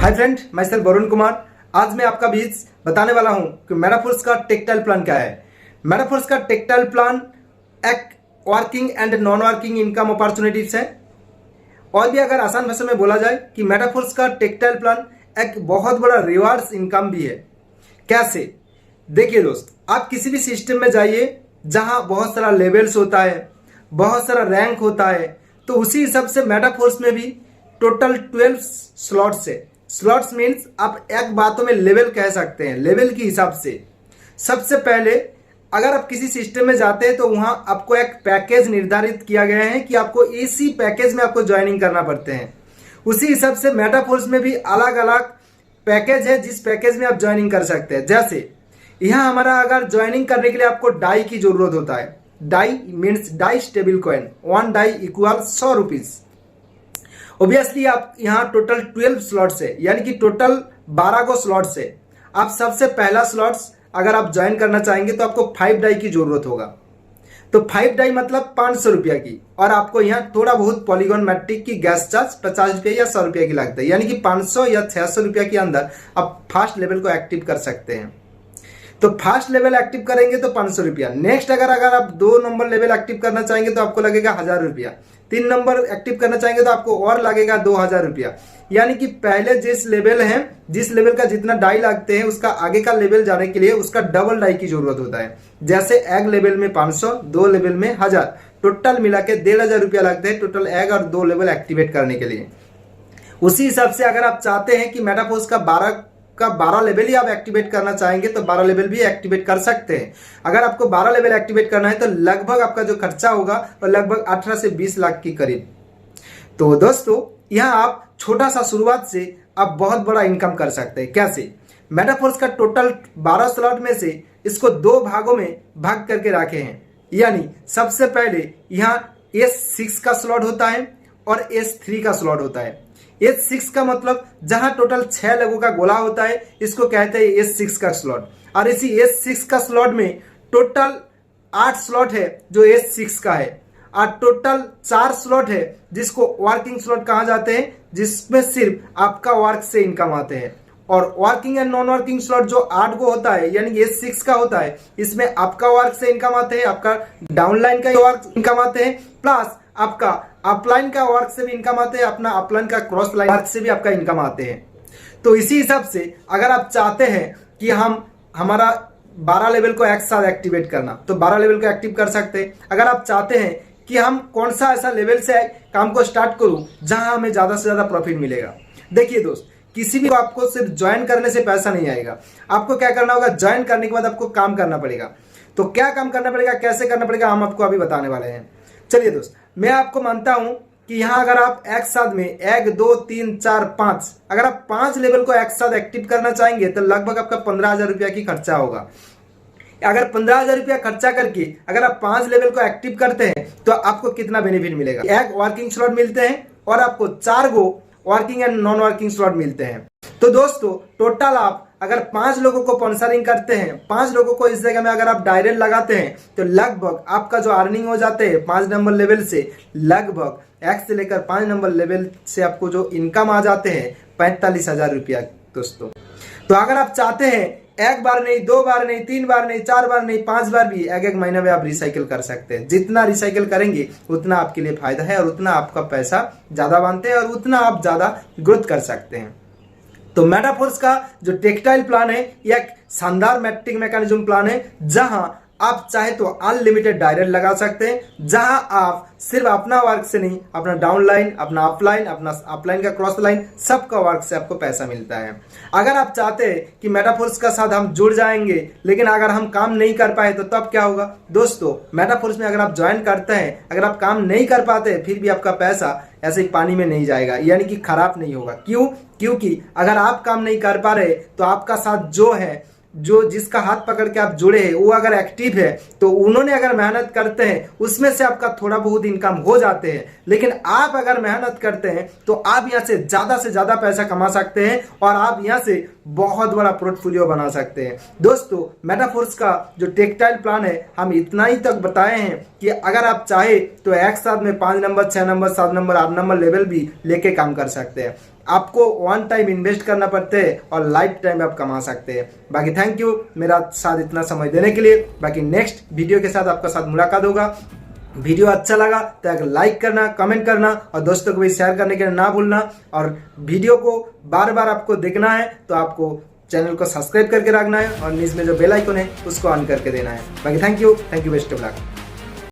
Hi friend, मैं sir Varun Kumar. आज मैं आपका बीच बताने वाला हूं कि मेटाफोर्स का टेक्टाइल प्लान क्या है। मेटाफोर्स का टेक्टाइल प्लान एक working and non working income opportunities है। और भी अगर आसान भाषा में बोला जाए कि मेटाफोर्स का टेक्टाइल प्लान एक बहुत बड़ा रिवार्ड्स इनकम भी है। कैसे? देखिए दोस्त, आप किसी भी सिस्टम में जाइए जहां बहुत सारा लेवल्स होता है, बहुत सारा रैंक होता है, तो उसी हिसाब से मेटाफोर्स में भी टोटल 12 स्लॉट्स है। स्लॉट्स मीन्स आप एक बातों में लेवल कह सकते हैं, लेवल के हिसाब से। सबसे पहले अगर आप किसी सिस्टम में जाते हैं तो वहां आपको एक पैकेज निर्धारित किया गया है कि आपको इसी पैकेज में आपको ज्वाइनिंग करना पड़ते हैं। उसी हिसाब से मेटाफोर्स में भी अलग अलग पैकेज है जिस पैकेज में आप ज्वाइनिंग कर सकते हैं। जैसे यहाँ हमारा अगर ज्वाइनिंग करने के लिए आपको डाई की जरूरत होता है। DAI means DAI stable coin, 1 DAI equal 100 rupees. Obviously आप यहाँ टोटल 12 स्लॉट्स है, यानी कि टोटल 12 को स्लॉट्स है। आप सबसे पहला स्लॉट्स अगर आप ज्वाइन करना चाहेंगे तो आपको 5 डाई की जरूरत होगा। तो 5 डाई मतलब 500 रुपया की, और आपको यहाँ थोड़ा बहुत पॉलीगॉन मैट्रिक की गैस चार्ज 50 रुपया या 100 रुपया की लगता है, यानी कि 500 या 600 रुपया के अंदर आप फर्स्ट लेवल को एक्टिव कर सकते हैं। तो फर्स्ट लेवल एक्टिव करेंगे तो 500 रुपया। नेक्स्ट अगर आप 2 नंबर लेवल एक्टिव करना चाहेंगे तो आपको लगेगा 1000 रुपया। 3 नंबर एक्टिव करना चाहेंगे तो आपको और लगेगा 2000 रुपया। यानी कि पहले जिस लेवल है, जिस लेवल का जितना डाई लगते हैं उसका आगे का लेवल जाने के लिए उसका डबल डाई की जरूरत होता है। जैसे एक लेवल में 500, 2 लेवल में 1000, टोटल मिला के 1500 रुपया लगते हैं टोटल एक और 2 लेवल एक्टिवेट करने के लिए। उसी हिसाब से अगर आप चाहते हैं कि मेटाफोर्स का 12 लेवल ही आप एक्टिवेट करना चाहेंगे तो 12 लेवल भी एक्टिवेट कर सकते हैं। अगर आपको 12 लेवल एक्टिवेट करना है तो लगभग आपका जो खर्चा होगा वो लगभग 18 से 20 लाख के करीब। तो दोस्तों, यहाँ आप छोटा सा शुरुआत से आप बहुत बड़ा इनकम कर सकते हैं। कैसे? मेटाफोर्स का टोटल 12 स्लॉट में से इसको 2 भागों में भाग करके रखे हैं। यानी सबसे पहले यहाँ S6 का स्लॉट होता है और S3 का स्लॉट होता है। S6 का मतलब जहां टोटल 6 लोगों का गोला होता है, इसको कहते हैं S6 का स्लॉट। और इसी S6 का स्लॉट में टोटल 8 स्लॉट है जो S6 का है, और टोटल 4 स्लॉट है जिसको वर्किंग स्लॉट कहा जाते हैं, जिसमें सिर्फ आपका वर्क से इनकम आते हैं। और working and non working slot जो 8 को होता है, यानी S6 का होता है, इसमें आपका वर्क से इनकम आते हैं, आपका डाउनलाइन का वर्क इनकम आते हैं, प्लस आपका अपलाइन का वर्क से भी इनकम आते हैं, अपना अपलाइन का क्रॉस लाइन वर्क से भी आपका इनकम आते हैं। तो इसी हिसाब से अगर आप चाहते हैं कि हमारा 12 लेवल को एक साथ एक्टिवेट करना, तो 12 लेवल को एक्टिव कर सकते हैं। अगर आप चाहते हैं कि हम कौन सा ऐसा लेवल से काम को स्टार्ट करूं जहां हमें ज्यादा से ज्यादा प्रॉफिट मिलेगा। देखिए दोस्त, किसी भी आपको सिर्फ ज्वाइन करने से पैसा नहीं आएगा। आपको क्या करना होगा, ज्वाइन करने के बाद आपको काम करना पड़ेगा। तो क्या काम करना पड़ेगा, कैसे करना पड़ेगा, हम आपको अभी बताने वाले हैं। चलिए दोस्त, मैं आपको मानता हूं कि यहां अगर आप एक साथ में 1 2 3 4 5 अगर आप 5 लेवल को एक साथ एक्टिव करना चाहेंगे तो लगभग आपका 15,000 रुपया की खर्चा होगा। अगर 15,000 रुपया खर्चा करके अगर आप 5 लेवल को एक्टिव करते हैं तो आपको कितना बेनिफिट मिलेगा? 1 वर्किंग स्लॉट मिलते हैं और आपको 4 go working and non working slot मिलते हैं। तो दोस्तों, टोटल आप अगर 5 लोगों को स्पॉन्सरिंग करते हैं, 5 लोगों को इस जगह में अगर आप डायरेक्ट लगाते हैं तो लगभग आपका जो अर्निंग हो जाते हैं 5 नंबर लेवल से, लगभग 1 से लेकर 5 नंबर लेवल से आपको जो इनकम आ जाते हैं 45,000 रुपया दोस्तों। तो अगर आप चाहते हैं 1 बार नहीं, 2 बार नहीं, 3 बार नहीं, 4 बार नहीं, 5 बार भी एक महीने में आप रिसाइकिल कर सकते हैं। जितना रिसाइकिल करेंगे उतना आपके लिए फायदा है और उतना आपका पैसा ज्यादा बनते हैं और उतना आप ज्यादा ग्रोथ कर सकते हैं। तो मेटाफोर्स का जो टेक्टाइल प्लान है यह एक शानदार मैट्रिक मैकेनिज्म प्लान है, जहां आप चाहे तो अनलिमिटेड डायरेक्ट लगा सकते हैं, जहां आप सिर्फ अपना वर्क से नहीं, अपना डाउनलाइन, अपना अपलाइन का क्रॉस लाइन, सबका वर्क से आपको पैसा मिलता है। अगर आप चाहते हैं कि मेटाफोर्स का साथ हम जुड़ जाएंगे लेकिन अगर हम काम नहीं कर पाए तो तब क्या होगा? दोस्तों, मेटाफोर्स में अगर आप ज्वाइन करते हैं, अगर आप काम नहीं कर पाते फिर भी आपका पैसा ऐसे ही पानी में नहीं जाएगा, यानी कि खराब नहीं होगा। क्यों? क्योंकि अगर आप काम नहीं कर पा रहे तो आपका साथ जो है, जो जिसका हाथ पकड़ के आप जुड़े हैं, वो अगर एक्टिव है तो उन्होंने अगर मेहनत करते हैं उसमें से आपका थोड़ा बहुत इनकम हो जाते हैं। लेकिन आप अगर मेहनत करते हैं तो आप यहाँ से ज्यादा पैसा कमा सकते हैं और आप यहाँ से बहुत बड़ा पोर्टफोलियो बना सकते हैं। दोस्तों, मेटाफोर्स का जो टेक्टाइल प्लान है हम इतना ही तक बताए हैं कि अगर आप चाहे तो एक साथ में 5 number, 6 number, 7 number, 8 number level भी लेके काम कर सकते हैं। आपको वन टाइम इन्वेस्ट करना पड़ते हैं और लाइफ टाइम आप कमा सकते हैं। बाकी थैंक यू मेरा साथ इतना समय देने के लिए। बाकी नेक्स्ट वीडियो के साथ आपका साथ मुलाकात होगा। वीडियो अच्छा लगा तो एक लाइक करना, कमेंट करना और दोस्तों को भी शेयर करने के लिए ना भूलना। और वीडियो को बार बार आपको देखना है तो आपको चैनल को सब्सक्राइब करके रखना है और नीचे में जो बेल आइकन है उसको ऑन करके देना है। बाकी thank you, best of luck.